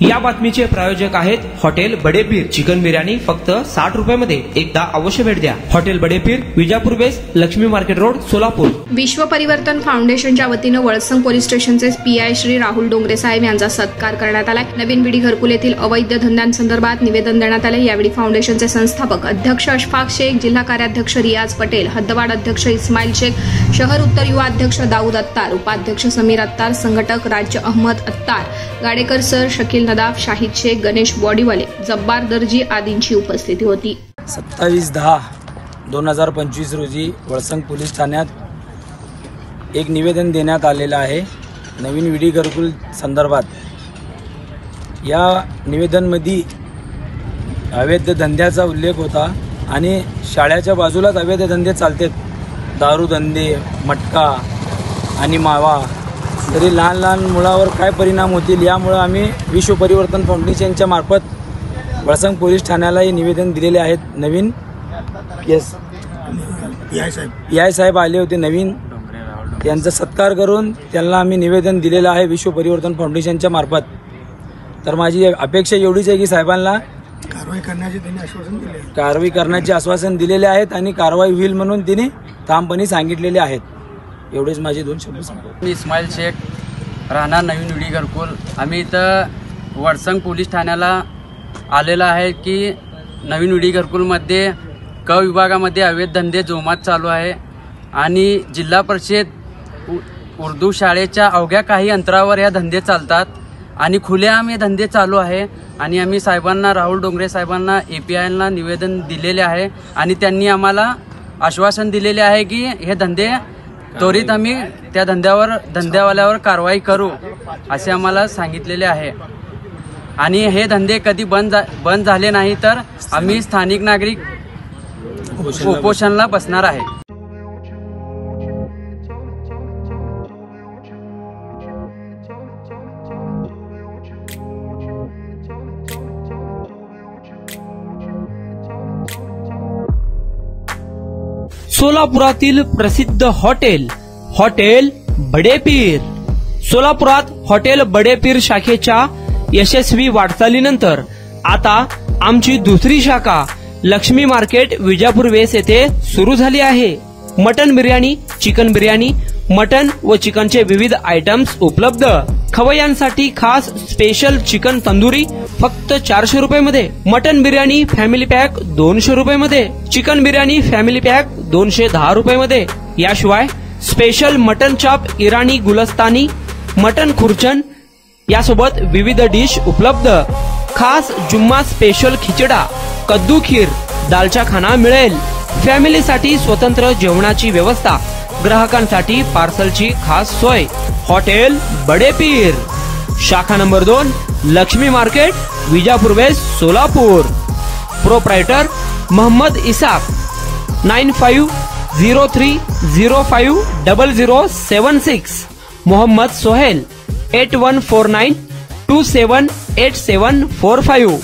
या बातमीचे प्रायोजक आहेत हॉटेल बडेपीर। चिकन बिर्याणी फक्त 60 रुपयामध्ये। एकदा अवश्य भेट द्या। Hotel Badepir, Vijapur west, Laxmi market road, Solapur. विश्व परिवर्तन फाउंडेशनच्या वतीने वळसंग पोलीस स्टेशनचे पीआय श्री राहुल डोंगरे साहेब यांचा सत्कार करण्यात आला। नवीन विडी घरकुल येथील अवैध धंद्यांसंदर्भात निवेदन देण्यात आले। यावेळी फाउंडेशनचे संस्थापक अध्यक्ष अशफाक शेख, जिल्हा कार्याध्यक्ष रियाज पटेल, हद्दवाड अध्यक्ष इस्माईल शेख, शहर उत्तर युवा अध्यक्ष दाऊद अत्तार, उपाध्यक्छ समीर अत्तार, संघटक राज्य अहमद अत्तार, गाडेकर सर, शकील नदाफ, शाहिद शेख, गणेश बॉडीवाले, जब्बार दर्जी आदींची उपस्थिती होती। 27/10/2025 रोजी वळसंग पोलीस ठाण्यात एक निवेदन देण्यात आलेलं आहे नवीन विडी घरकुल संदर्भात। या निवेदनमध्ये अवैध धंद्याचा उल्लेख होता आणि शाळेच्या बाजूलाच अवैध धंदे चालतात, दारू धंदे, मटका आणि मावा। तरी लहान लहान मुलावर काय परिणाम होतील यामुळे आम्ही विश्व परिवर्तन फाउंडेशनच्या मार्फत वळसंग पोलीस ठाण्यालाही निवेदन दिलेले आहेत। नवीन पीआय साहेब आले होते नवीन, त्यांचा सत्कार करून त्यांना आम्ही निवेदन दिलेलं आहे विश्व परिवर्तन फाउंडेशनच्या मार्फत। तर माझी अपेक्षा एवढीच आहे की साहेबांना कारवाई करण्याचे आश्वासन दिलेले आहेत आणि कारवाई होईल म्हणून त्यांनी ठामपणे सांगितलेले आहेत। एवढेच माझे 2 शब्द सांगतो। मी इस्माईल शेख, राहणार नवीन विडी घरकुल। आम्ही इथं वळसंग पोलीस ठाण्याला आलेला आहे की नवीन विडी घरकुलमध्ये क विभागामध्ये अवैध धंदे जोमात चालू आहे आणि जिल्हा परिषद उर्दू शाळेच्या अवघ्या काही अंतरावर या धंदे चालतात आणि खुलेआम हे धंदे चालू आहे। आणि आम्ही साहेबांना, राहुल डोंगरे साहेबांना, APIला निवेदन दिलेले आहे आणि त्यांनी आम्हाला आश्वासन दिलेले आहे की हे धंदे त्वरित आम्ही त्या धंद्यावाल्यावर कारवाई करू असे आम्हाला सांगितलेले आहे। आणि हे धंदे कधी बंद झाले नाही तर आम्ही स्थानिक नागरिक उपोषणाला बसणार आहे। सोलापुरातील प्रसिद्ध हॉटेल बडेपीर। सोलापुरात हॉटेल बडेपीर शाखेच्या यशस्वी वाटचालीनंतर आता आमची दुसरी शाखा लक्ष्मी मार्केट, विजापूर वेस्ट येथे सुरू झाली आहे। Mutton biryani, chicken biryani, mutton व चिकनचे विविध आयटम्स उपलब्ध। खवय्यांसाठी खास स्पेशल चिकन तंदुरी फक्त 400 रुपयामध्ये, मटन बिर्याणी फॅमिली पॅक 200 रुपयामध्ये, चिकन बिर्याणी फॅमिली पॅक 210 रुपयामध्ये। याशिवाय स्पेशल मटन चॉप, इराणी गुलस्तानी, मटन खुर्चन यासोबत विविध डिश उपलब्ध। खास जुम्मा स्पेशल खिचडा, कद्दू खीर, दालचा खाना मिळेल। फॅमिलीसाठी स्वतंत्र जेवणाची व्यवस्था, ग्राहकांसाठी पार्सलची खास सोय। हॉटेल बडेपीर, शाखा number 2, Laxmi market, Vijapur west, Solapur. Proprietor Mohammed Isaq, 9503050076। Mohammed Sohail, 8149278745।